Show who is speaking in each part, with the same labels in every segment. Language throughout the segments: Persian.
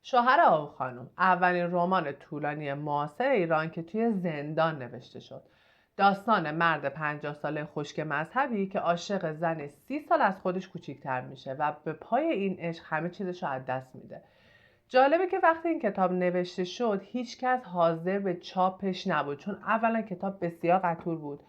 Speaker 1: شوهر آهو خانم اولین رمان طولانی معاصر ایران که توی زندان نوشته شد. داستان مرد 50 ساله خشک مذهبی که عاشق زن 30 سال از خودش کوچیک‌تر میشه و به پای این عشق همه چیزش رو از دست میده. جالبه که وقتی این کتاب نوشته شد هیچکس حاضر به چاپش نبود، چون اولا کتاب بسیار قطور بود،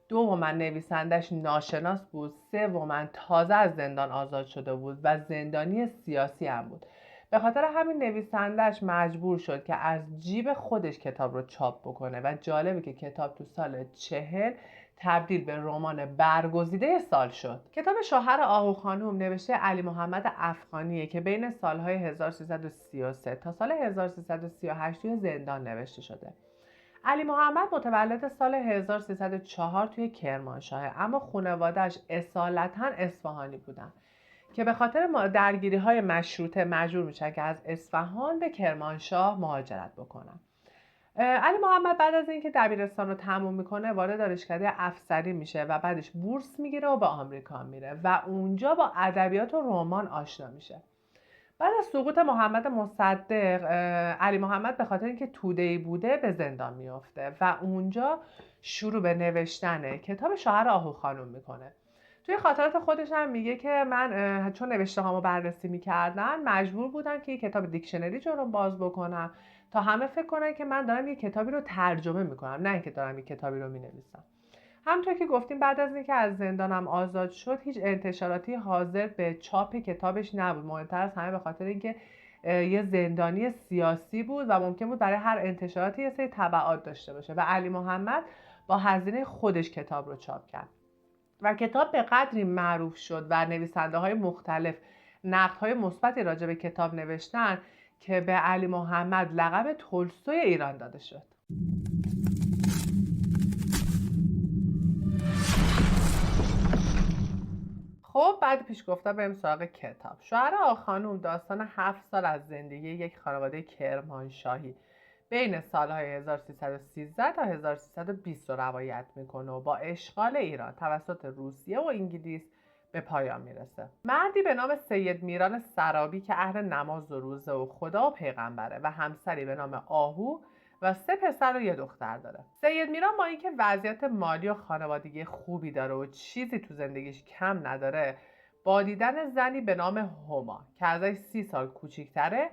Speaker 1: دوما نویسندش ناشناس بود، سوما تازه از زندان آزاد شده بود و زندانی سیاسی هم بود. به خاطر همین نویسندش مجبور شد که از جیب خودش کتاب رو چاپ بکنه و جالبه که کتاب تو سال 40 تبدیل به رمان برگزیده سال شد. کتاب شوهر آهو خانم نوشته علی محمد افغانیه که بین سالهای 1333 تا سال 1338 توی زندان نوشته شده. علی محمد متولد سال 1304 توی کرمانشاه، اما خانواده‌اش اصالتاً اصفهانی بودن که به خاطر درگیری‌های مشروطه مجبور میشن که از اصفهان به کرمانشاه مهاجرت بکنن. علی محمد بعد از اینکه دبیرستان رو تموم میکنه وارد دانشکده افسری میشه و بعدش بورس میگیره و به آمریکا میره و اونجا با ادبیات و رمان آشنا میشه. بعد از سقوط محمد مصدق، علی محمد به خاطر اینکه توده‌ای بوده به زندان میفته و اونجا شروع به نوشتن کتاب شوهر آهو خانم میکنه. توی خاطرات خودش هم میگه که من چون نوشته هامو بررسی میکردن مجبور بودم که یک کتاب دیکشنری جلوم باز بکنم تا همه فکر کنن که من دارم یک کتابی رو ترجمه میکنم، نه اینکه دارم یک کتابی رو مینویسم. همونطور که گفتیم بعد از اینکه از زندانم آزاد شد هیچ انتشاراتی حاضر به چاپ کتابش نبود، مهمتر از همه به خاطر اینکه یه زندانی سیاسی بود و ممکن بود برای هر انتشاراتی یه سری تبعات داشته باشه و علی محمد با هزینه خودش کتاب رو چاپ کرد و کتاب به قدری معروف شد و نویسنده های مختلف نقد های مثبتی راجع به کتاب نوشتن که به علی محمد لقب تولستوی ایران داده شد. خب بعد پیش گفته بریم سراغ کتاب. شوهر آهو خانم داستان 7 سال از زندگی یک خانواده کرمانشاهی بین سالهای 1313 تا 1320 رو روایت میکنه و با اشغال ایران توسط روسیه و انگلیس به پایان میرسه. مردی به نام سید میران سرابی که اهل نماز و روزه و خدا و پیغمبره و همسری به نام آهو و 3 پسر و 1 دختر داره. سید میران با اینکه وضعیت مالی و خانوادگی خوبی داره و چیزی تو زندگیش کم نداره، با دیدن زنی به نام هما که ازش 30 سال کوچیک‌تره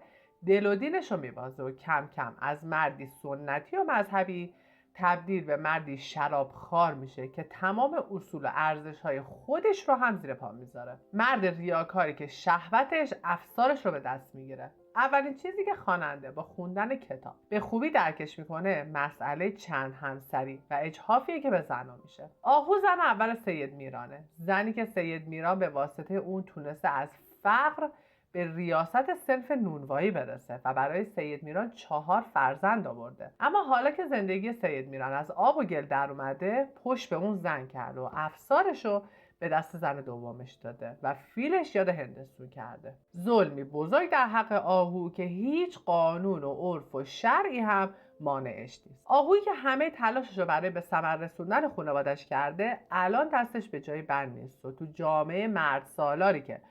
Speaker 1: دل و دینش رو میبازه و کم کم از مردی سنتی و مذهبی تبدیل به مردی شرابخوار میشه که تمام اصول و ارزش‌های خودش رو هم زیر پا میذاره. مرد ریاکاری که شهوتش افسارش رو به دست میگیره. اولین چیزی که خواننده با خوندن کتاب به خوبی درکش میکنه مسئله چند همسری و اجحافیه که به زنا میشه. آهو زن اول سید میرانه، زنی که سید میران به واسطه اون تونسته از فقر به ریاست صنف نونوایی برسه و برای سید میران 4 فرزند آورده. اما حالا که زندگی سید میران از آب و گل در اومده پشت به اون زن کرد و افسارشو به دست زن دومش داده و فیلش یاد هندستون کرده. ظلمی بزرگ در حق آهو که هیچ قانون و عرف و شرعی هم مانعش نیست. آهویی که همه تلاشش رو برای به ثمر رسوندن خانوادش کرده الان دستش به جای بند نیست و تو جامعه مرد سالاری که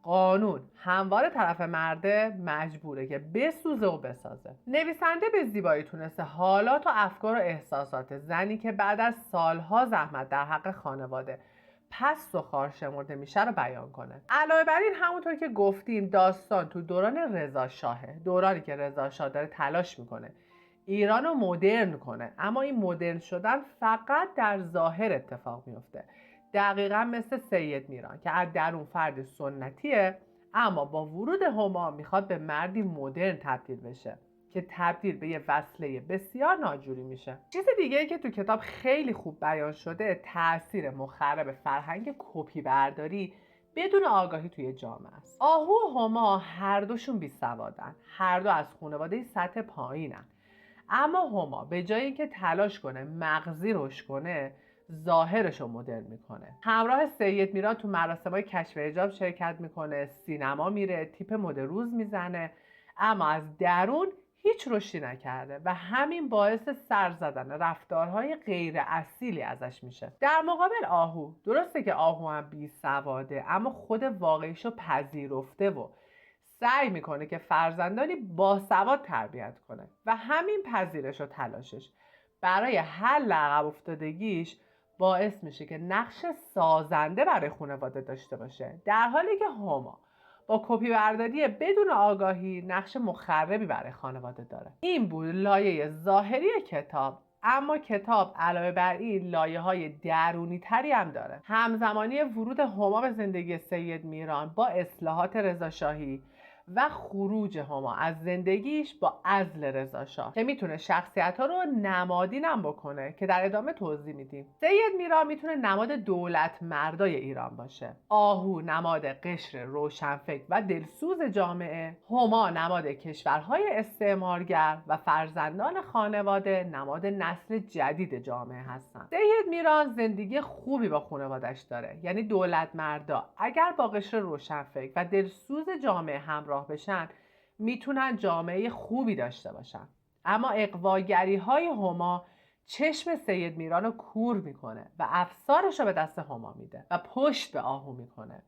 Speaker 1: قانون هموار طرف مرده مجبوره که بسوزه و بسازه. نویسنده به زیبایی تونسته حالات و افکار و احساسات زنی که بعد از سالها زحمت در حق خانواده پست و خوار شمرده میشه رو بیان کنه. علاوه بر این همونطور که گفتیم داستان تو دوران رضا شاهه، دورانی که رضا شاه داره تلاش میکنه ایران رو مدرن کنه، اما این مدرن شدن فقط در ظاهر اتفاق میفته، دقیقا مثل سید میران که از درون فرد سنتیه اما با ورود هما میخواد به مردی مدرن تبدیل بشه که تبدیل به یه وصله بسیار ناجوری میشه. چیز دیگه ای که تو کتاب خیلی خوب بیان شده تأثیر مخرب فرهنگ کپی برداری بدون آگاهی توی جامعه است. آهو و هما هر دوشون بی سوادن، هر دو از خانواده سطح پایینن، اما هما به جای اینکه تلاش کنه مغزی رشد کنه ظاهرش رو مدرن میکنه. همراه سید میران تو مراسم‌های کشف حجاب شرکت میکنه، سینما میره، تیپ مد روز میزنه، اما از درون هیچ رشدی نکرده و همین باعث سر زدن رفتارهای غیر اصیلی ازش میشه. در مقابل آهو، درسته که آهو هم بی سواده اما خود واقعیشو پذیرفته و سعی میکنه که فرزندانی باسواد تربیت کنه و همین پذیرش و تلاشش برای حل عقب افتادگیش باعث میشه که نقش سازنده برای خانواده داشته باشه، در حالی که هما با کپی برداری بدون آگاهی نقش مخربی برای خانواده داره. این بود لایه ظاهری کتاب، اما کتاب علاوه بر این لایه‌های درونی تری هم داره. همزمانی ورود هما به زندگی سید میران با اصلاحات رضاشاهی و خروج هما از زندگیش با عزل رضاشاه که میتونه شخصیت‌ها رو نمادینم بکنه که در ادامه توضیح میدیم. سید میران میتونه نماد دولت مردای ایران باشه، آهو نماد قشر روشنفکر و دلسوز جامعه، هما نماد کشورهای استعمارگر و فرزندان خانواده نماد نسل جدید جامعه هستن. سید میران زندگی خوبی با خانواده‌اش داره، یعنی دولت مردا اگر با قشر روشنفکر و دلسوز جامعه همراه بشن میتونن جامعه خوبی داشته باشن. اما اغواگری‌های هما چشم سید میران رو کور میکنه و افسارش رو به دست هما میده و پشت به آهو میکنه.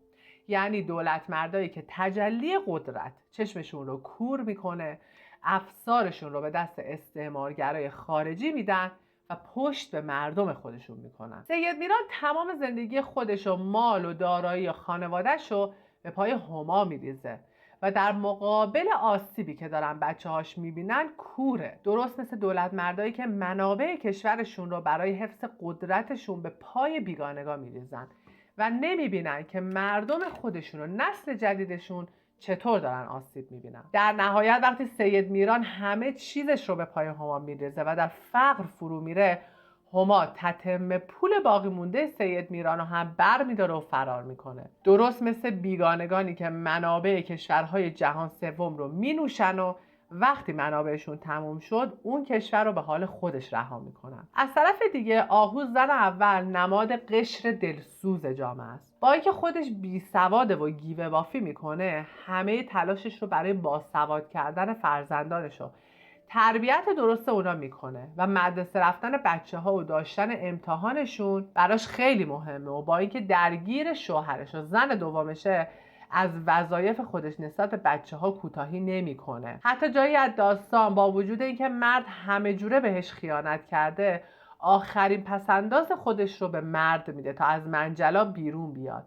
Speaker 1: یعنی دولت مردایی که تجلی قدرت چشمشون رو کور میکنه، افسارشون رو به دست استعمارگرای خارجی میدن و پشت به مردم خودشون میکنن. سید میران تمام زندگی خودش و مال و دارایی و خانواده‌ش رو به پای هما میریزه و در مقابل آسیبی که دارن بچه‌هاش میبینن کوره. درست مثل دولت مردایی که منابع کشورشون رو برای حفظ قدرتشون به پای بیگانگان میریزن و نمیبینن که مردم خودشون و نسل جدیدشون چطور دارن آسیب میبینن. در نهایت وقتی سید میران همه چیزش رو به پای هما میریزه و در فقر فرو میره، هما تتمه پول باقی مونده سید میران رو هم بر میداره و فرار میکنه. درست مثل بیگانگانی که منابع کشورهای جهان سوم رو مینوشن و وقتی منابعشون تموم شد اون کشور رو به حال خودش رها میکنن. از طرف دیگه آهو زن اول نماد قشر دلسوز جامعه است. با اینکه خودش بی سواده و گیوه بافی میکنه، همه تلاشش رو برای باسواد کردن فرزندانش رو تربیت درست اونا میکنه و مدرسه رفتن بچه ها و داشتن امتحانشون براش خیلی مهمه و با اینکه درگیر شوهرش و زن دومشه از وظایف خودش نسبت به بچه ها کوتاهی نمیکنه. حتی جایی از داستان با وجود اینکه مرد همه جوره بهش خیانت کرده، آخرین پسنداز خودش رو به مرد میده تا از منجلا بیرون بیاد.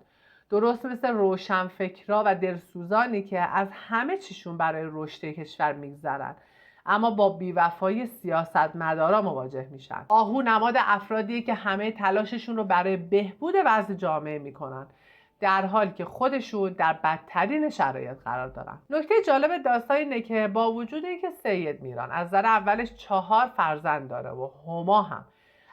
Speaker 1: درست مثل روشنفکرا و دلسوزانی که از همه چیشون برای رشد کشور میگذرن اما با بیوفایی سیاستمدارا مواجه میشن. آهو نماد افرادیه که همه تلاششون رو برای بهبود وضع جامعه میکنن در حالی که خودشون در بدترین شرایط قرار دارن. نکته جالب داستان اینه که با وجود اینکه سید میران از زن اولش 4 فرزند داره و هما هم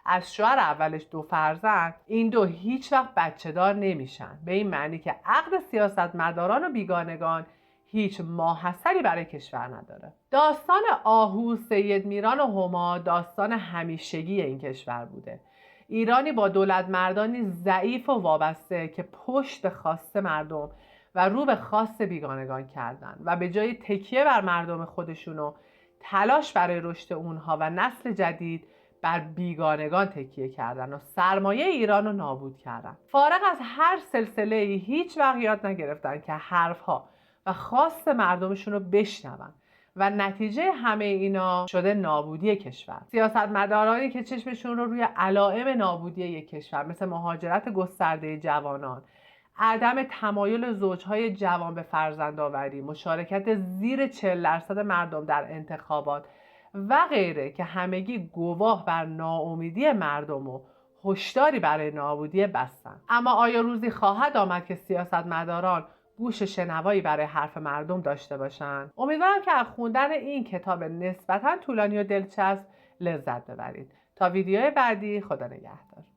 Speaker 1: از شوهر اولش 2 فرزند، این دو هیچ وقت بچه دار نمیشن، به این معنی که عقد سیاستمداران و بیگانگان هیچ ماحصلی برای کشور نداره. داستان آهو، سید میران و هما داستان همیشگی این کشور بوده. ایرانی با دولت مردانی ضعیف و وابسته که پشت به خواست مردم و رو به خواست بیگانگان کردن و به جای تکیه بر مردم خودشون و تلاش برای رشد اونها و نسل جدید بر بیگانگان تکیه کردن و سرمایه ایران رو نابود کردن. فارغ از هر سلسله‌ای هیچ وقت یاد نگرفتن که حرفها و خواست مردمشون رو بشنون و نتیجه همه اینا شده نابودی کشور. سیاستمدارانی که چشمشون رو روی علائم نابودی یک کشور مثل مهاجرت گسترده جوانان، عدم تمایل زوجهای جوان به فرزندآوری، مشارکت زیر 40% مردم در انتخابات و غیره که همگی گواه بر ناامیدی مردم و هشداری برای نابودی بستن. اما آیا روزی خواهد آمد که سیاستمداران گوش شنوایی برای حرف مردم داشته باشن؟ امیدوارم که از خوندن این کتاب نسبتاً طولانی و دلچسب لذت ببرید. تا ویدیوی بعدی، خدا نگهدار.